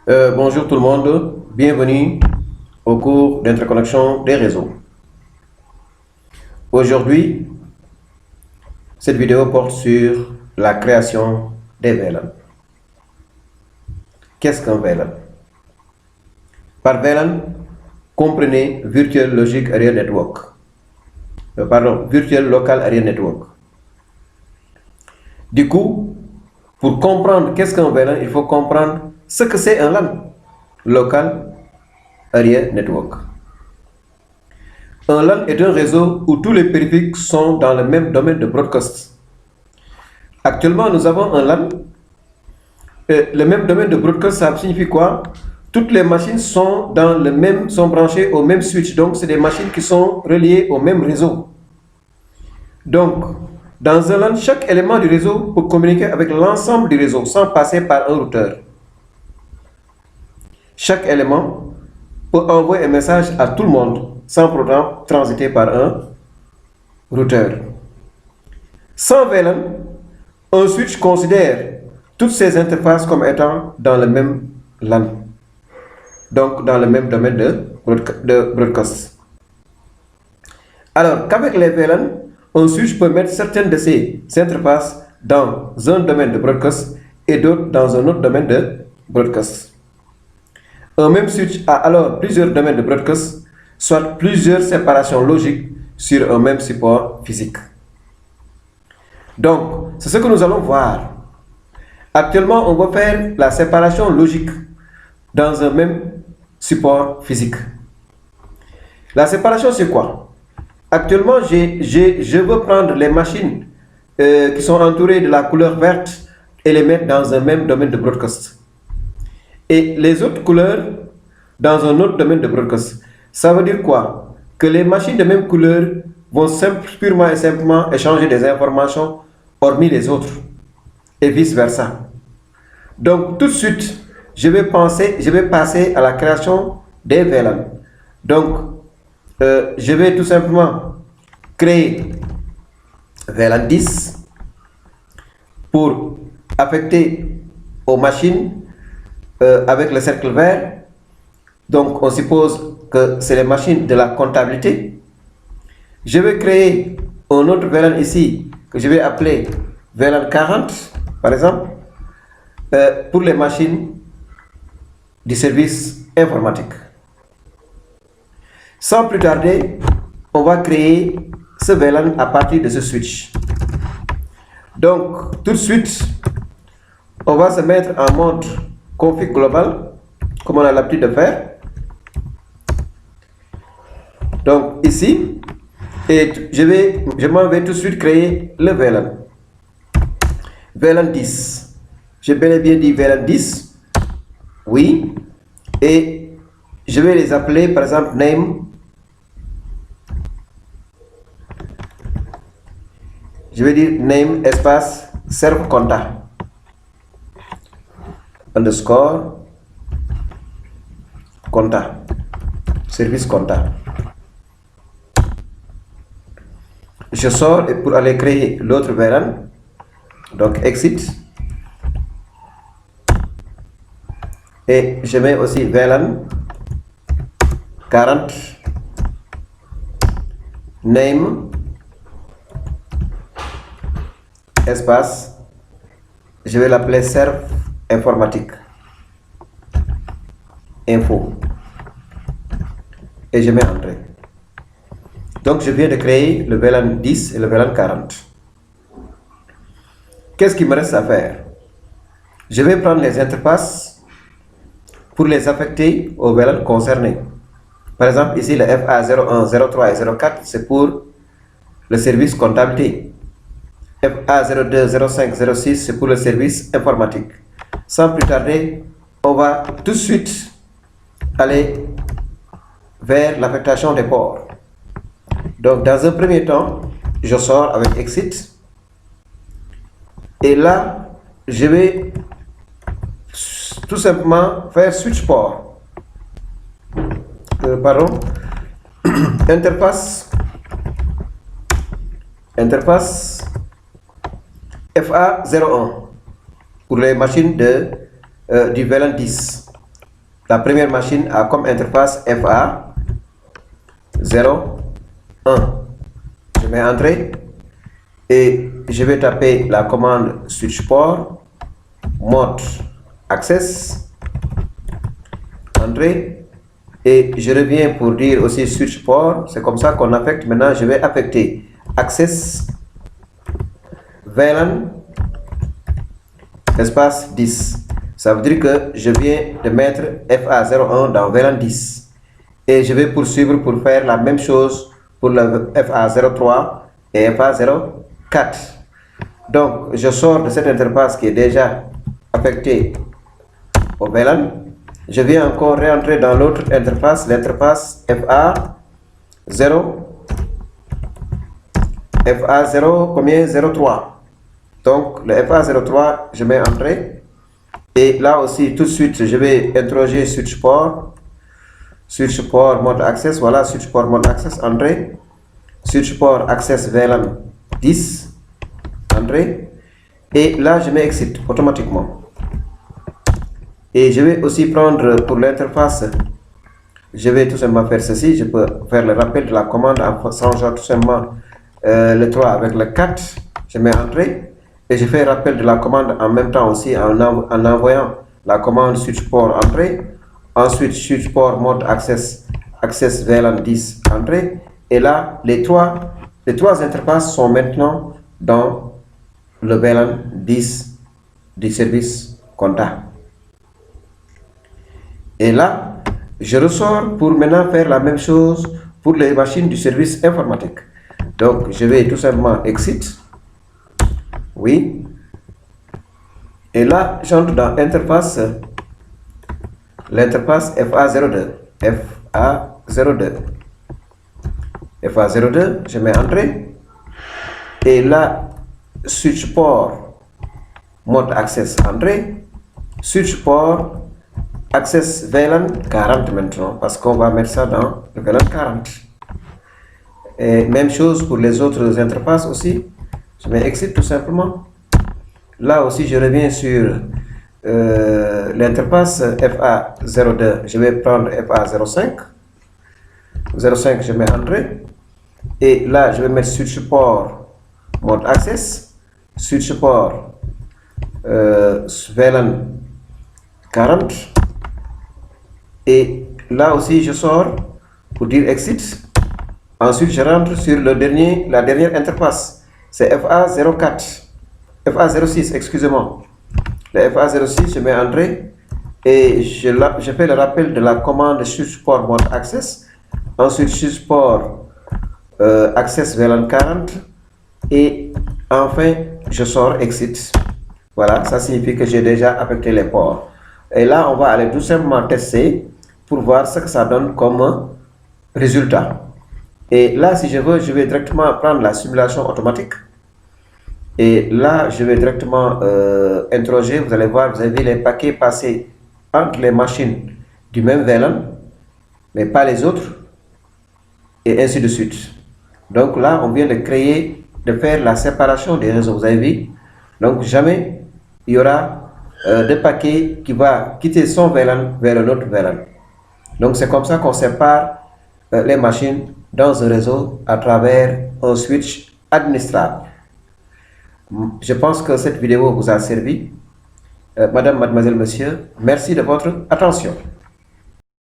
Bonjour tout le monde, bienvenue au cours d'interconnexion des réseaux. Aujourd'hui, cette vidéo porte sur la création des VLAN. Qu'est-ce qu'un VLAN? Par VLAN, comprenez Virtual Logic Area Network. Virtual Local Area Network. Du coup, pour comprendre qu'est-ce qu'un VLAN, il faut comprendre ce que c'est un LAN, Local Area Network. Un LAN est un réseau où tous les périphériques sont dans le même domaine de broadcast. Actuellement, nous avons un LAN. Le même domaine de broadcast, ça signifie quoi? Toutes les machines sont branchées au même switch. Donc, c'est des machines qui sont reliées au même réseau. Donc, dans un LAN, chaque élément du réseau peut communiquer avec l'ensemble du réseau sans passer par un routeur. Chaque élément peut envoyer un message à tout le monde sans pourtant transiter par un routeur. Sans VLAN, un switch considère toutes ces interfaces comme étant dans le même LAN, donc dans le même domaine de broadcast. Alors qu'avec les VLAN, un switch peut mettre certaines de ces interfaces dans un domaine de broadcast et d'autres dans un autre domaine de broadcast. Un même switch a alors plusieurs domaines de broadcast, soit plusieurs séparations logiques sur un même support physique. Donc, c'est ce que nous allons voir. Actuellement, on va faire la séparation logique dans un même support physique. La séparation, c'est quoi? Actuellement, je veux prendre les machines qui sont entourées de la couleur verte et les mettre dans un même domaine de broadcast. Et les autres couleurs dans un autre domaine de broadcast. Ça veut dire quoi? Que les machines de même couleur vont purement et simplement échanger des informations hormis les autres et vice versa. Donc tout de suite, je vais passer à la création des VLAN. Donc je vais tout simplement créer VLAN 10 pour affecter aux machines avec le cercle vert. Donc on suppose que c'est les machines de la comptabilité. Je vais créer un autre VLAN ici que je vais appeler VLAN 40 par exemple pour les machines du service informatique. Sans plus tarder, on va créer ce VLAN à partir de ce switch. Donc tout de suite, on va se mettre en mode config global comme on a l'habitude de faire. Donc ici, et je m'en vais tout de suite créer le VLAN. VLAN 10. J'ai bel et bien dit VLAN 10. Oui. Et je vais les appeler par exemple name. Je vais dire name espace serve contact underscore contact service contact. Je sors pour aller créer l'autre VLAN. Donc exit. Et je mets aussi VLAN 40 name espace, je vais l'appeler serve informatique info et je mets entrée. Donc je viens de créer le VLAN 10 et le VLAN 40. Qu'est-ce qu'il me reste à faire? Je vais prendre les interfaces pour les affecter au VLAN concerné. Par exemple, ici le FA01, 03 et 04, c'est pour le service comptabilité. FA02, 05, 06, c'est pour le service informatique. Sans plus tarder, on va tout de suite aller vers l'affectation des ports. Donc, dans un premier temps, je sors avec exit. Et là, je vais tout simplement faire switch port. Interface FA01 pour les machines du VLAN 10. La première machine a comme interface FA 0, 1. Je mets entrée et je vais taper la commande switch port, mode access, entrée, et je reviens pour dire aussi switch port. C'est comme ça qu'on affecte. Maintenant, je vais affecter access VLAN espace 10. Ça veut dire que je viens de mettre FA01 dans VLAN 10. Et je vais poursuivre pour faire la même chose pour le FA03 et FA04. Donc, je sors de cette interface qui est déjà affectée au VLAN. Je viens encore réentrer dans l'autre interface, l'interface FA0, FA0, combien 03. Donc, le FA03, je mets entrée. Et là aussi, tout de suite, je vais interroger switch port mode access. Voilà, switch port mode access, entrée. Switch port access VLAN 10, entrée. Et là, je mets exit automatiquement. Et je vais aussi prendre pour l'interface, je vais tout simplement faire ceci. Je peux faire le rappel de la commande en changeant tout simplement le 3 avec le 4. Je mets entrée. Et je fais rappel de la commande en même temps aussi en envoyant la commande switch port entrée. Ensuite, switch port mode access VLAN 10 entrée. Et là, les trois interfaces sont maintenant dans le VLAN 10 du service compta. Et là, je ressors pour maintenant faire la même chose pour les machines du service informatique. Donc, je vais tout simplement exit. Oui. Et là, j'entre dans l'interface, l'interface FA02. FA02. FA02, je mets entrée. Et là, switch port mode access entrée. Switch port access VLAN 40 maintenant, parce qu'on va mettre ça dans le VLAN 40. Et même chose pour les autres interfaces aussi. Je mets exit tout simplement. Là aussi, je reviens sur l'interface FA02. Je vais prendre FA05. 05, je mets entrée. Et là, je vais mettre switch port mode access. Switch port VLAN 40. Et là aussi, je sors pour dire exit. Ensuite, je rentre sur la dernière interface. C'est FA04. FA06, excusez-moi. Le FA06, je mets entrée et je fais le rappel de la commande switch port mode access. Ensuite, switch port access VLAN 40. Et enfin, je sors exit. Voilà, ça signifie que j'ai déjà affecté les ports. Et là, on va aller tout simplement tester pour voir ce que ça donne comme résultat. Et là, si je veux, je vais directement prendre la simulation automatique. Et là, je vais directement interroger. Vous allez voir, vous avez les paquets passés entre les machines du même VLAN, mais pas les autres, et ainsi de suite. Donc là, on vient de faire la séparation des réseaux. Vous avez vu? Donc jamais il y aura de paquet qui va quitter son VLAN vers un autre VLAN. Donc c'est comme ça qu'on sépare les machines dans un réseau à travers un switch administrable. Je pense que cette vidéo vous a servi. Madame, mademoiselle, monsieur, merci de votre attention.